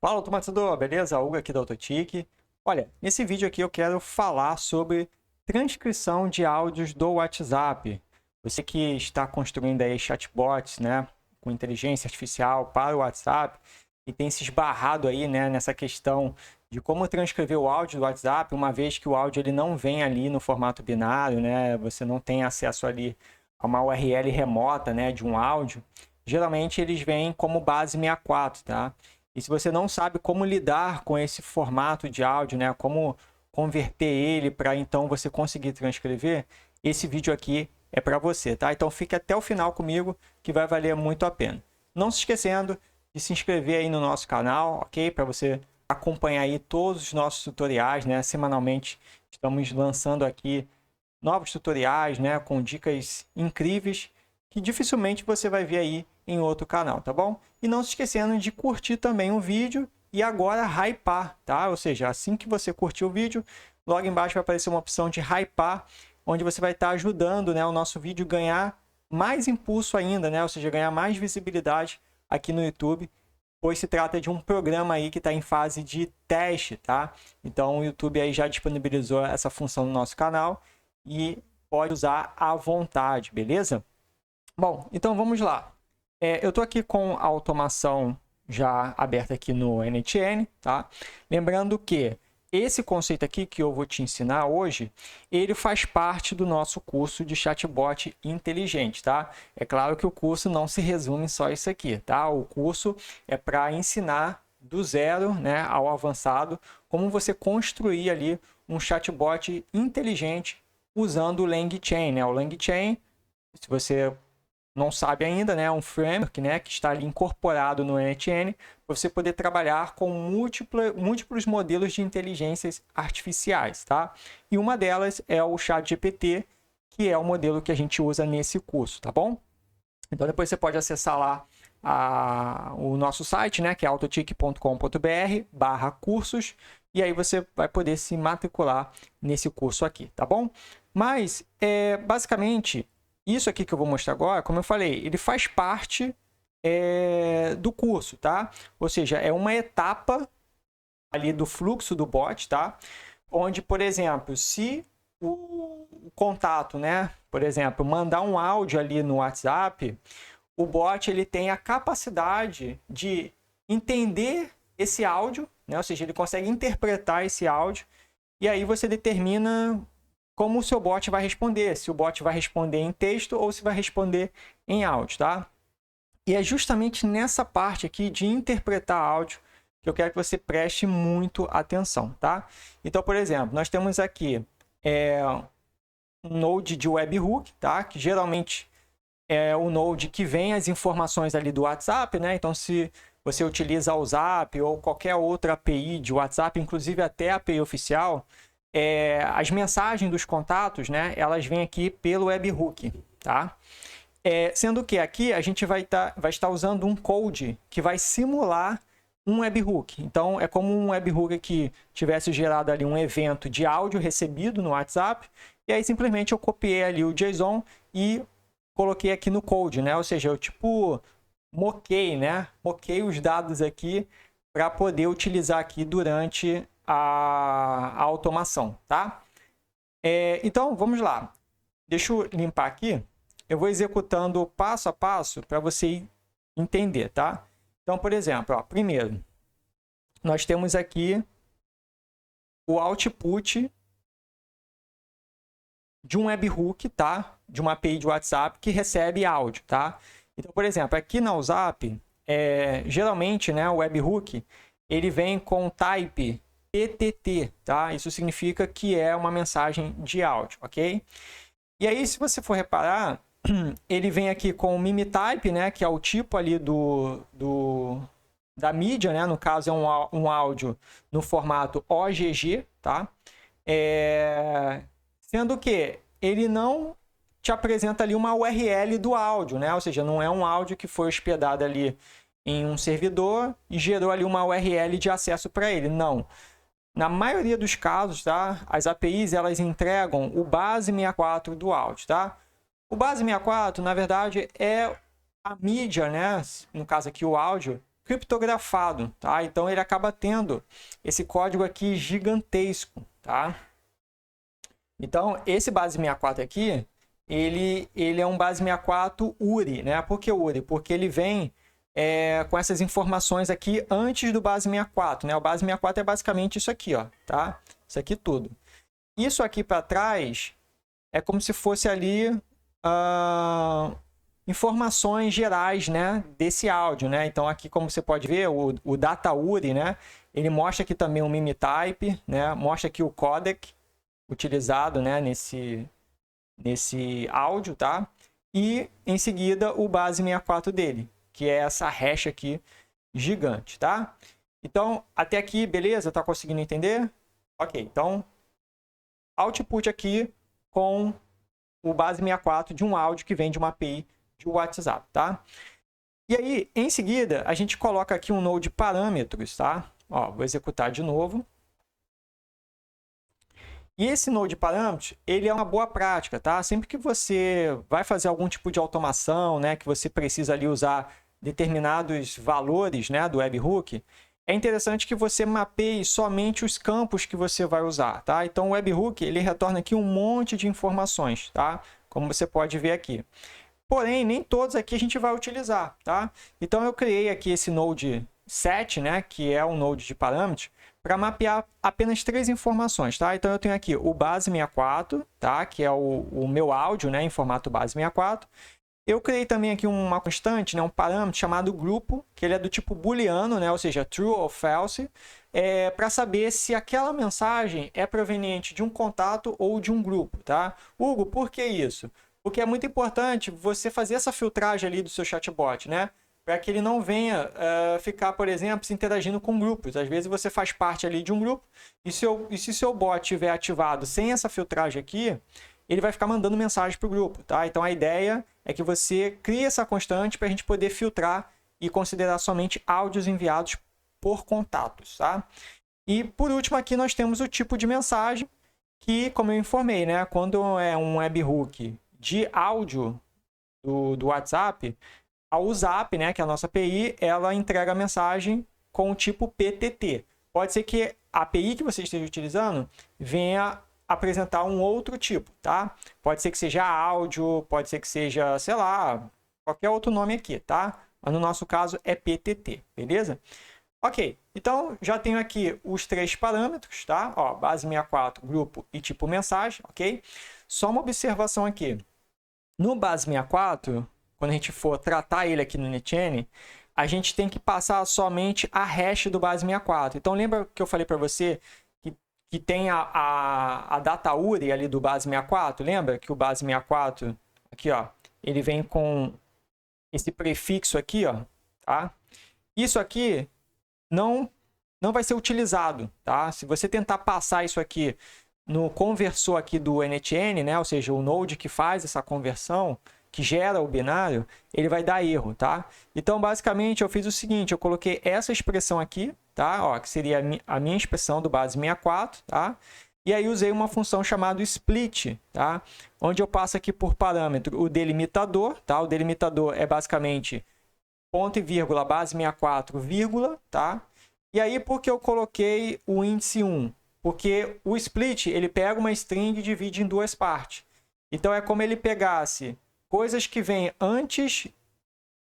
Fala, automatizador, beleza? Hugo aqui da Autotic. Olha, nesse vídeo aqui eu quero falar sobre transcrição de áudios do WhatsApp. Você que está construindo aí chatbots, né, com inteligência artificial para o WhatsApp e tem se esbarrado aí, né, nessa questão de como transcrever o áudio do WhatsApp, uma vez que o áudio ele não vem ali no formato binário, né, você não tem acesso ali a uma URL remota, né, de um áudio. Geralmente eles vêm como base 64, tá? E se você não sabe como lidar com esse formato de áudio, né, como converter ele para então você conseguir transcrever, esse vídeo aqui é para você, tá? Então fique até o final comigo que vai valer muito a pena. Não se esquecendo de se inscrever aí no nosso canal, ok? Para você acompanhar aí todos os nossos tutoriais, né? Semanalmente estamos lançando aqui novos tutoriais, né, com dicas incríveis que dificilmente você vai ver aí em outro canal, tá bom? E não se esquecendo de curtir também o vídeo e agora hypar, tá? Ou seja, assim que você curtir o vídeo, logo embaixo vai aparecer uma opção de hypar, onde você vai estar ajudando, né, o nosso vídeo ganhar mais impulso ainda, né? Ou seja, ganhar mais visibilidade aqui no YouTube, pois se trata de um programa aí que está em fase de teste, tá? Então o YouTube aí já disponibilizou essa função no nosso canal e pode usar à vontade, beleza? Bom, então vamos lá. Eu estou aqui com a automação já aberta aqui no NTN, tá? Lembrando que esse conceito aqui que eu vou te ensinar hoje, ele faz parte do nosso curso de chatbot inteligente, tá? É claro que o curso não se resume só a isso aqui, tá? O curso é para ensinar do zero, né, ao avançado, como você construir ali um chatbot inteligente usando o LangChain, né? O LangChain, se você não sabe ainda, né, é um framework, né, que está ali incorporado no NTN para você poder trabalhar com múltiplos modelos de inteligências artificiais, tá? E uma delas é o ChatGPT, que é o modelo que a gente usa nesse curso, tá bom? Então depois você pode acessar lá o nosso site, né, que é autotic.com.br/cursos, e aí você vai poder se matricular nesse curso aqui, tá bom? Mas, basicamente, isso aqui que eu vou mostrar agora, como eu falei, ele faz parte do curso, tá? Ou seja, é uma etapa ali do fluxo do bot, tá? Onde, por exemplo, se o contato, né, por exemplo, mandar um áudio ali no WhatsApp, o bot ele tem a capacidade de entender esse áudio, né? Ou seja, ele consegue interpretar esse áudio e aí você determina como o seu bot vai responder, se o bot vai responder em texto ou se vai responder em áudio, tá? E é justamente nessa parte aqui de interpretar áudio que eu quero que você preste muito atenção, tá? Então, por exemplo, nós temos aqui um node de webhook, tá? Que geralmente é o node que vem as informações ali do WhatsApp, né? Então, se você utiliza o Zap ou qualquer outra API de WhatsApp, inclusive até a API oficial, as mensagens dos contatos, né? Elas vêm aqui pelo webhook, tá? Sendo que aqui a gente vai estar usando um code que vai simular um webhook. Então, é como um webhook que tivesse gerado ali um evento de áudio recebido no WhatsApp, e aí simplesmente eu copiei ali o JSON e coloquei aqui no code, né? Ou seja, eu tipo moquei, né? Moquei os dados aqui para poder utilizar aqui durante a automação, tá? Então, vamos lá. Deixa eu limpar aqui. Eu vou executando passo a passo para você entender, tá? Então, por exemplo, ó, primeiro, nós temos aqui o output de um webhook, tá? De uma API de WhatsApp que recebe áudio, tá? Então, por exemplo, aqui na WhatsApp, geralmente, né, o webhook, ele vem com type PTT, tá? Isso significa que é uma mensagem de áudio, ok? E aí, se você for reparar, ele vem aqui com o MIME-type, né, que é o tipo ali da mídia, né? No caso, é um áudio no formato OGG, tá? Sendo que ele não te apresenta ali uma URL do áudio, né? Ou seja, não é um áudio que foi hospedado ali em um servidor e gerou ali uma URL de acesso para ele. Não. Na maioria dos casos, tá? As APIs, elas entregam o base 64 do áudio, tá? O base 64, na verdade, é a mídia, né? No caso aqui, o áudio, criptografado, tá? Então ele acaba tendo esse código aqui gigantesco, tá? Então esse base 64 aqui, ele é um base 64 URI, né? Por que URI? Porque ele vem com essas informações aqui antes do base 64, né? O base 64 é basicamente isso aqui, ó, tá? Isso aqui tudo. Isso aqui para trás é como se fosse ali informações gerais, né, desse áudio, né? Então aqui, como você pode ver, o data URI, né, ele mostra aqui também o MIME-type, né, mostra aqui o codec utilizado, né, nesse áudio, tá? E em seguida o base 64 dele, que é essa hash aqui gigante, tá? Então até aqui, beleza? Tá conseguindo entender? Ok, então output aqui com o base 64 de um áudio que vem de uma API de WhatsApp, tá? E aí, em seguida, a gente coloca aqui um node parâmetros, tá? Ó, vou executar de novo. E esse node parâmetros, ele é uma boa prática, tá? Sempre que você vai fazer algum tipo de automação, né, que você precisa ali usar determinados valores, né, do webhook, é interessante que você mapeie somente os campos que você vai usar, tá? Então o webhook, ele retorna aqui um monte de informações, tá? Como você pode ver aqui. Porém, nem todos aqui a gente vai utilizar, tá? Então eu criei aqui esse node set, né, que é um node de parâmetros, para mapear apenas 3 informações, tá? Então eu tenho aqui o base 64, tá? Que é o meu áudio, né, em formato base 64. Eu criei também aqui uma constante, né, um parâmetro chamado grupo, que ele é do tipo booleano, né, ou seja, true ou false, para saber se aquela mensagem é proveniente de um contato ou de um grupo, tá? Hugo, por que isso? Porque é muito importante você fazer essa filtragem ali do seu chatbot, né? Para que ele não venha ficar, por exemplo, se interagindo com grupos. Às vezes você faz parte ali de um grupo e se seu bot estiver ativado sem essa filtragem aqui, ele vai ficar mandando mensagem para o grupo, tá? Então a ideia é que você crie essa constante para a gente poder filtrar e considerar somente áudios enviados por contatos, tá? E por último aqui nós temos o tipo de mensagem que, como eu informei, né? Quando é um webhook de áudio do WhatsApp, a WhatsApp, né, que é a nossa API, ela entrega a mensagem com o tipo PTT. Pode ser que a API que você esteja utilizando venha apresentar um outro tipo, tá? Pode ser que seja áudio, pode ser que seja, sei lá, qualquer outro nome aqui, tá? Mas no nosso caso é PTT, beleza? Ok, então já tenho aqui os 3 parâmetros, tá? Ó, base 64, grupo e tipo mensagem, ok? Só uma observação aqui. No base 64, quando a gente for tratar ele aqui no NetGen, a gente tem que passar somente a hash do base 64. Então lembra que eu falei para você que tem a data URI ali do base 64? Lembra que o base 64, aqui ó, ele vem com esse prefixo aqui, ó, tá? Isso aqui não vai ser utilizado, tá? Se você tentar passar isso aqui no conversor aqui do NetGen, né? Ou seja, o node que faz essa conversão, que gera o binário, ele vai dar erro, tá? Então, basicamente, eu fiz o seguinte, eu coloquei essa expressão aqui, tá? Ó, que seria a minha expressão do base 64, tá? E aí usei uma função chamada split, tá? Onde eu passo aqui por parâmetro o delimitador, tá? O delimitador é basicamente ponto e vírgula, base 64, vírgula, tá? E aí, por que eu coloquei o índice 1? Porque o split, ele pega uma string e divide em 2 partes. Então, é como ele pegasse coisas que vêm antes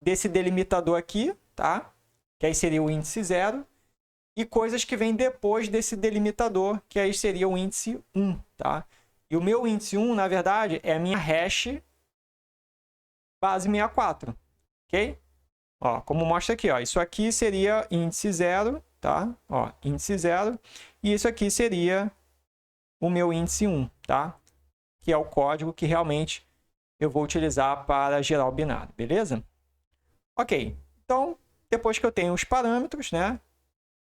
desse delimitador aqui, tá? Que aí seria o índice 0. E coisas que vêm depois desse delimitador, que aí seria o índice 1, tá? E o meu índice 1, na verdade, é a minha hash base 64, ok? Ó, como mostra aqui, ó, isso aqui seria índice 0, tá? Ó, índice 0. E isso aqui seria o meu índice 1, tá? Que é o código que realmente eu vou utilizar para gerar o binário, beleza? Ok, então, depois que eu tenho os parâmetros, né?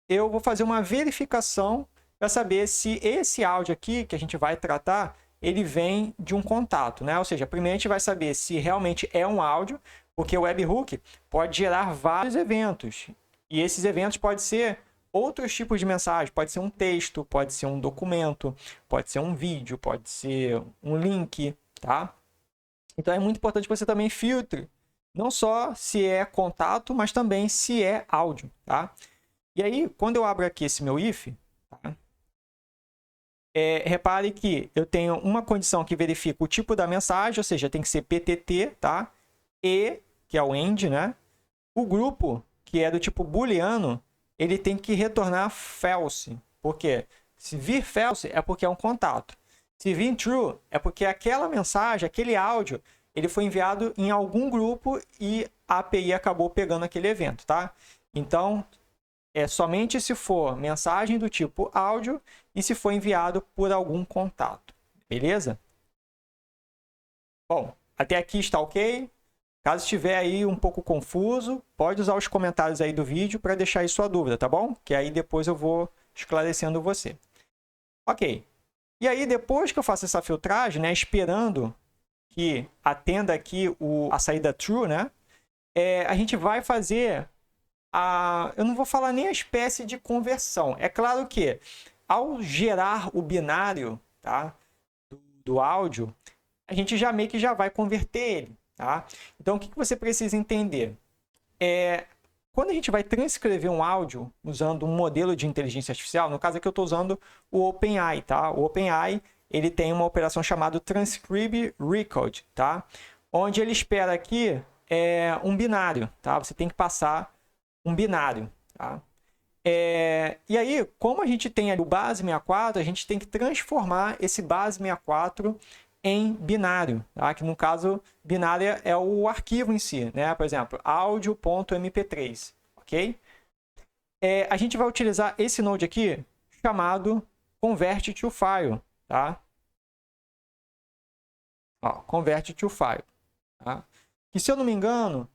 Eu vou fazer uma verificação para saber se esse áudio aqui que a gente vai tratar, ele vem de um contato, né? Ou seja, primeiro a gente vai saber se realmente é um áudio, porque o webhook pode gerar vários eventos. E esses eventos podem ser outros tipos de mensagem. Pode ser um texto, pode ser um documento, pode ser um vídeo, pode ser um link, tá? Então é muito importante que você também filtre Não só se é contato, mas também se é áudio, tá? E aí, quando eu abro aqui esse meu if, tá? Repare que eu tenho uma condição que verifica o tipo da mensagem, ou seja, tem que ser PTT, tá? E, que é o end, né? O grupo, que é do tipo booleano, ele tem que retornar false. Por quê? Se vir false, é porque é um contato. Se vir true, é porque aquela mensagem, aquele áudio, ele foi enviado em algum grupo e a API acabou pegando aquele evento, tá? Então, é somente se for mensagem do tipo áudio e se for enviado por algum contato. Beleza? Bom, até aqui está ok. Caso estiver aí um pouco confuso, pode usar os comentários aí do vídeo para deixar aí sua dúvida, tá bom? Que aí depois eu vou esclarecendo você. Ok. E aí, depois que eu faço essa filtragem, né, esperando que atenda aqui a saída true, né, a gente vai fazer eu não vou falar nem a espécie de conversão. É claro que, ao gerar o binário, tá, do áudio, a gente já meio que já vai converter ele. Tá? Então, o que você precisa entender? Quando a gente vai transcrever um áudio usando um modelo de inteligência artificial, no caso aqui eu estou usando o OpenAI. Tá? O OpenAI ele tem uma operação chamada Transcribe Recode, tá? Onde ele espera aqui um binário. Tá? Você tem que passar um binário. Tá? E aí, como a gente tem ali o base 64, a gente tem que transformar esse base 64 em binário, tá? Que no caso, binário é o arquivo em si, né? Por exemplo, audio.mp3, ok? A gente vai utilizar esse node aqui chamado convert to file, tá? Ó, convert to file, tá? Que se eu não me engano,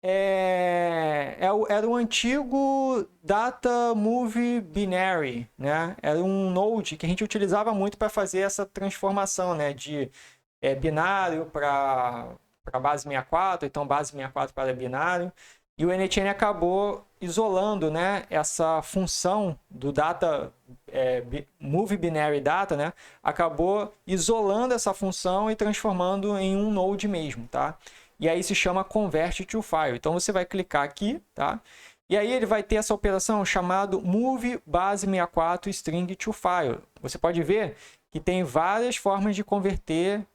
era o antigo Data Movie Binary, né? Era um node que a gente utilizava muito para fazer essa transformação, né? De binário para base 64, então base 64 para binário. E o NTN acabou isolando, né, essa função do Data Movie Binary Data, né? Acabou isolando essa função e transformando em um node mesmo, tá? E aí se chama Convert to File. Então você vai clicar aqui, tá? E aí ele vai ter essa operação chamada Move Base 64 String to File. Você pode ver que tem várias formas de converter.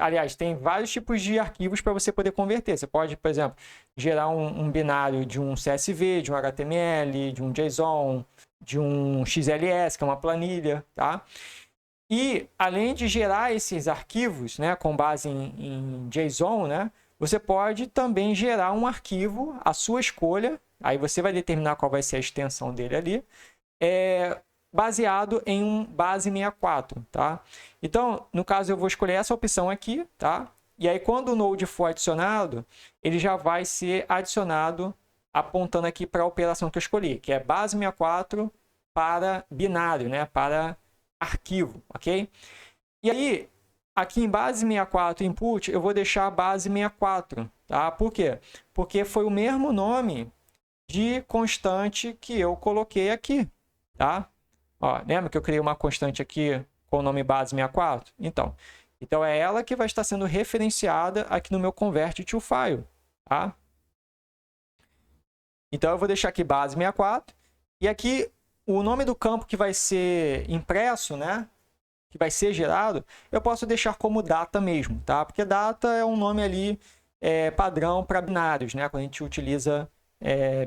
Aliás, tem vários tipos de arquivos para você poder converter. Você pode, por exemplo, gerar um binário de um CSV, de um HTML, de um JSON, de um XLS, que é uma planilha, tá? E além de gerar esses arquivos, né, com base em JSON, né, você pode também gerar um arquivo à sua escolha. Aí você vai determinar qual vai ser a extensão dele ali, baseado em um base 64, tá? Então, no caso, eu vou escolher essa opção aqui, tá? E aí, quando o node for adicionado, ele já vai ser adicionado apontando aqui para a operação que eu escolhi, que é base 64 para binário, né? Para arquivo, ok? E aí, aqui em base 64 input, eu vou deixar base 64, tá? Por quê? Porque foi o mesmo nome de constante que eu coloquei aqui, tá? Ó, lembra que eu criei uma constante aqui com o nome base 64? Então é ela que vai estar sendo referenciada aqui no meu convert to file, tá? Então eu vou deixar aqui base 64 e aqui o nome do campo que vai ser impresso, né? Que vai ser gerado, eu posso deixar como data mesmo, tá? Porque data é um nome ali padrão para binários, né? Quando a gente utiliza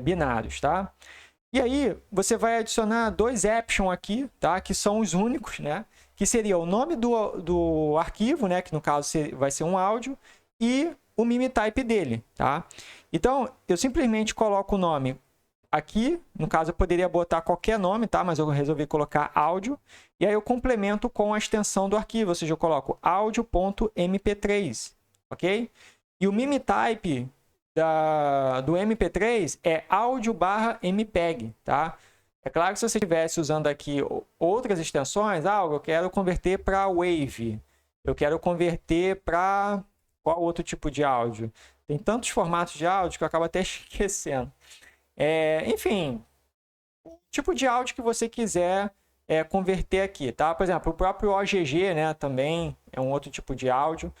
binários, tá? E aí, você vai adicionar dois options aqui, tá? Que são os únicos, né? Que seria o nome do arquivo, né? Que no caso vai ser um áudio, e o mime-type dele, tá? Então, eu simplesmente coloco o nome aqui. No caso, eu poderia botar qualquer nome, tá? Mas eu resolvi colocar áudio. E aí eu complemento com a extensão do arquivo, ou seja, eu coloco audio.mp3, ok? E o mime-type do MP3 é áudio/mpeg, tá? É claro que se você estivesse usando aqui outras extensões, eu quero converter para Wave, eu quero converter para qual outro tipo de áudio? Tem tantos formatos de áudio que eu acabo até esquecendo. Enfim, o tipo de áudio que você quiser converter aqui, tá? Por exemplo, o próprio OGG, né, também é um outro tipo de áudio.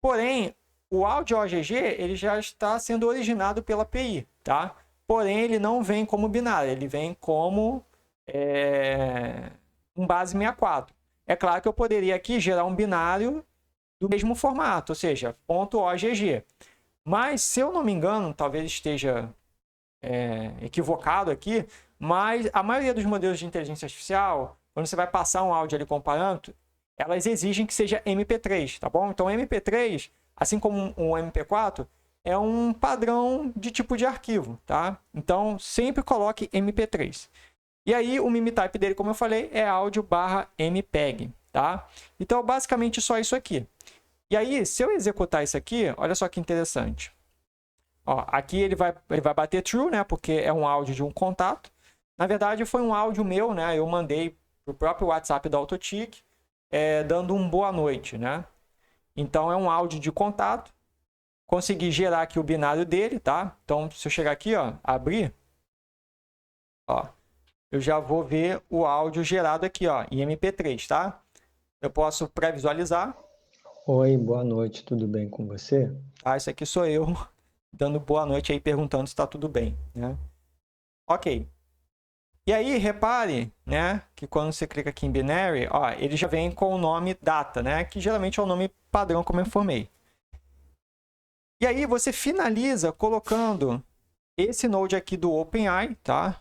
Porém, o áudio OGG ele já está sendo originado pela API, tá? Porém, ele não vem como binário, ele vem como um base 64. É claro que eu poderia aqui gerar um binário do mesmo formato, ou seja, .ogg. Mas, se eu não me engano, talvez esteja equivocado aqui, mas a maioria dos modelos de inteligência artificial, quando você vai passar um áudio ali com parâmetro, elas exigem que seja MP3, tá bom? Então, MP3, assim como o MP4, é um padrão de tipo de arquivo, tá? Então, sempre coloque MP3. E aí, o MIME-type dele, como eu falei, é áudio/MPEG, tá? Então, basicamente, só isso aqui. E aí, se eu executar isso aqui, olha só que interessante. Ó, aqui ele vai bater true, né? Porque é um áudio de um contato. Na verdade, foi um áudio meu, né? Eu mandei para o próprio WhatsApp da Autotic, dando um boa noite, né? Então, é um áudio de contato. Consegui gerar aqui o binário dele, tá? Então, se eu chegar aqui, ó, abrir, ó, eu já vou ver o áudio gerado aqui, ó, em MP3, tá? Eu posso pré-visualizar. Oi, boa noite, tudo bem com você? Ah, isso aqui sou eu dando boa noite aí, perguntando se está tudo bem, né? Ok. E aí, repare, né, que quando você clica aqui em Binary, ó, ele já vem com o nome data, né, que geralmente é o nome padrão, como eu informei. E aí, você finaliza colocando esse node aqui do OpenAI, tá?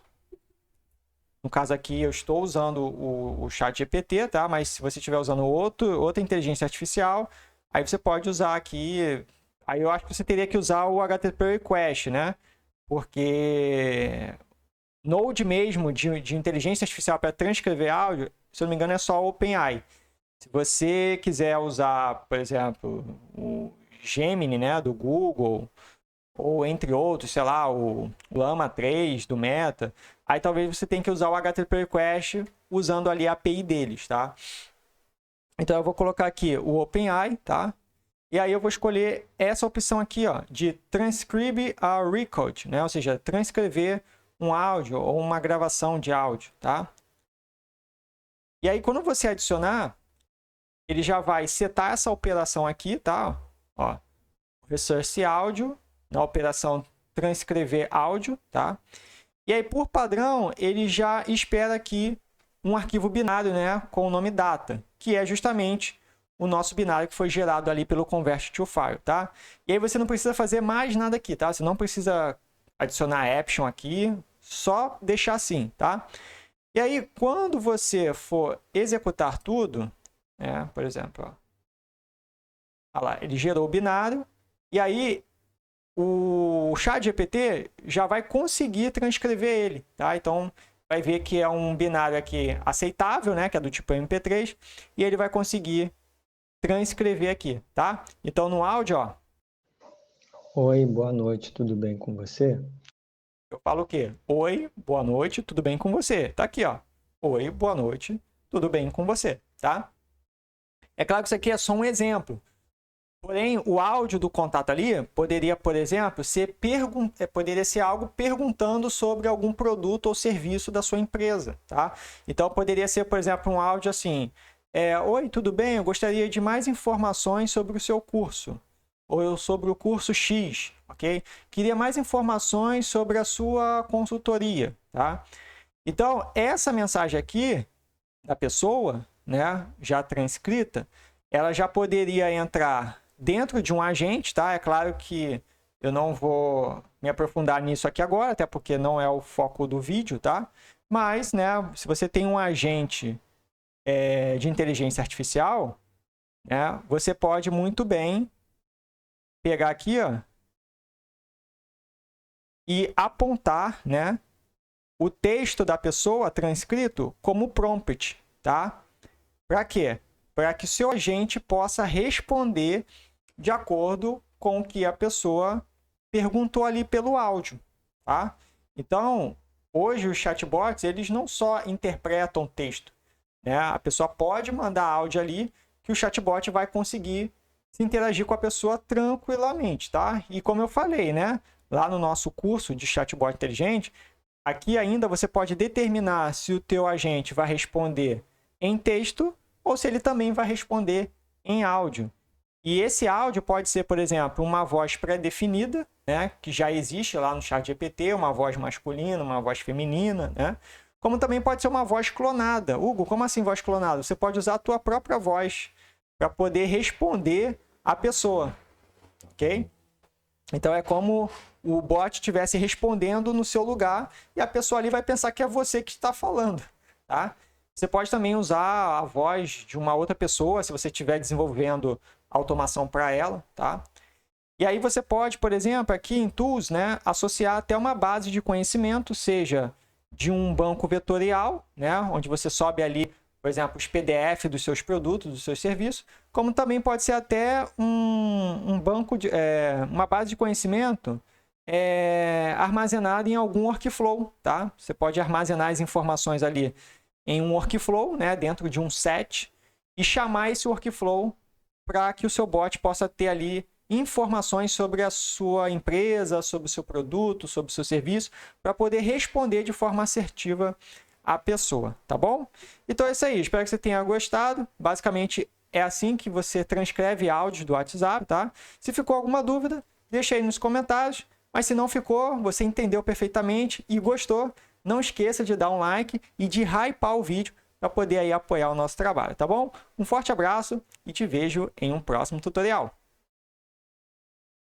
No caso aqui, eu estou usando o ChatGPT, tá? Mas se você estiver usando outra inteligência artificial, aí você pode usar aqui... Aí eu acho que você teria que usar o HTTP Request, né? Porque Node mesmo de inteligência artificial para transcrever áudio, se eu não me engano, é só o OpenAI. Se você quiser usar, por exemplo, o Gemini, né, do Google, ou entre outros, sei lá, o Llama 3 do Meta, aí talvez você tenha que usar o HTTP Request usando ali a API deles, tá? Então eu vou colocar aqui o OpenAI, tá? E aí eu vou escolher essa opção aqui, ó, de Transcribe a Record, né? Ou seja, transcrever um áudio ou uma gravação de áudio, tá? E aí quando você adicionar, ele já vai setar essa operação aqui, tá? Ó, Resource áudio, na operação transcrever áudio, tá? E aí por padrão, ele já espera aqui um arquivo binário, né, com o nome data, que é justamente o nosso binário que foi gerado ali pelo Convert to File, tá? E aí você não precisa fazer mais nada aqui, tá? Você não precisa adicionar action aqui, só deixar assim, tá? E aí, quando você for executar tudo, por exemplo, ó, olha lá, ele gerou o binário, e aí o ChatGPT já vai conseguir transcrever ele, tá? Então, vai ver que é um binário aqui aceitável, né? Que é do tipo MP3, e ele vai conseguir transcrever aqui, tá? Então, no áudio, ó, Oi, boa noite, tudo bem com você? eu falo o quê? Oi, boa noite, tudo bem com você? Tá aqui, ó. Oi, boa noite, tudo bem com você, tá? É claro que isso aqui é só um exemplo. Porém, o áudio do contato ali poderia, por exemplo, poderia ser algo perguntando sobre algum produto ou serviço da sua empresa, tá? Então, poderia ser, por exemplo, um áudio assim: Oi, tudo bem? Eu gostaria de mais informações sobre o seu curso, ou sobre o curso X, ok? Queria mais informações sobre a sua consultoria, tá? Então, essa mensagem aqui da pessoa, né, já transcrita, ela já poderia entrar dentro de um agente, tá? É claro que eu não vou me aprofundar nisso aqui agora, até porque não é o foco do vídeo, tá? Mas, né, se você tem um agente de inteligência artificial, né, você pode muito bem pegar aqui, ó, e apontar, né, o texto da pessoa transcrito como prompt, tá? Para quê? Para que seu agente possa responder de acordo com o que a pessoa perguntou ali pelo áudio, tá? Então, hoje os chatbots, eles não só interpretam texto, né? A pessoa pode mandar áudio ali que o chatbot vai conseguir se interagir com a pessoa tranquilamente, tá? E como eu falei, né? Lá no nosso curso de chatbot inteligente, aqui ainda você pode determinar se o teu agente vai responder em texto ou se ele também vai responder em áudio. E esse áudio pode ser, por exemplo, uma voz pré-definida, né, que já existe lá no ChatGPT, uma voz masculina, uma voz feminina, né? Como também pode ser uma voz clonada. Hugo, como assim voz clonada? Você pode usar a tua própria voz para poder responder a pessoa, ok? Então é como o bot estivesse respondendo no seu lugar e a pessoa ali vai pensar que é você que está falando, tá? Você pode também usar a voz de uma outra pessoa se você estiver desenvolvendo automação para ela, tá? E aí você pode, por exemplo, aqui em Tools, né, associar até uma base de conhecimento, seja de um banco vetorial, né, onde você sobe ali, por exemplo, os PDF dos seus produtos, dos seus serviços, como também pode ser até um banco de uma base de conhecimento armazenada em algum workflow, tá? Você pode armazenar as informações ali em um workflow, né, dentro de um set, e chamar esse workflow para que o seu bot possa ter ali informações sobre a sua empresa, sobre o seu produto, sobre o seu serviço, para poder responder de forma assertiva a pessoa, tá bom? Então é isso aí, espero que você tenha gostado. Basicamente é assim que você transcreve áudios do WhatsApp, tá? Se ficou alguma dúvida, deixa aí nos comentários, mas se não ficou, você entendeu perfeitamente e gostou, não esqueça de dar um like e de hypar o vídeo para poder aí apoiar o nosso trabalho, tá bom? Um forte abraço e te vejo em um próximo tutorial.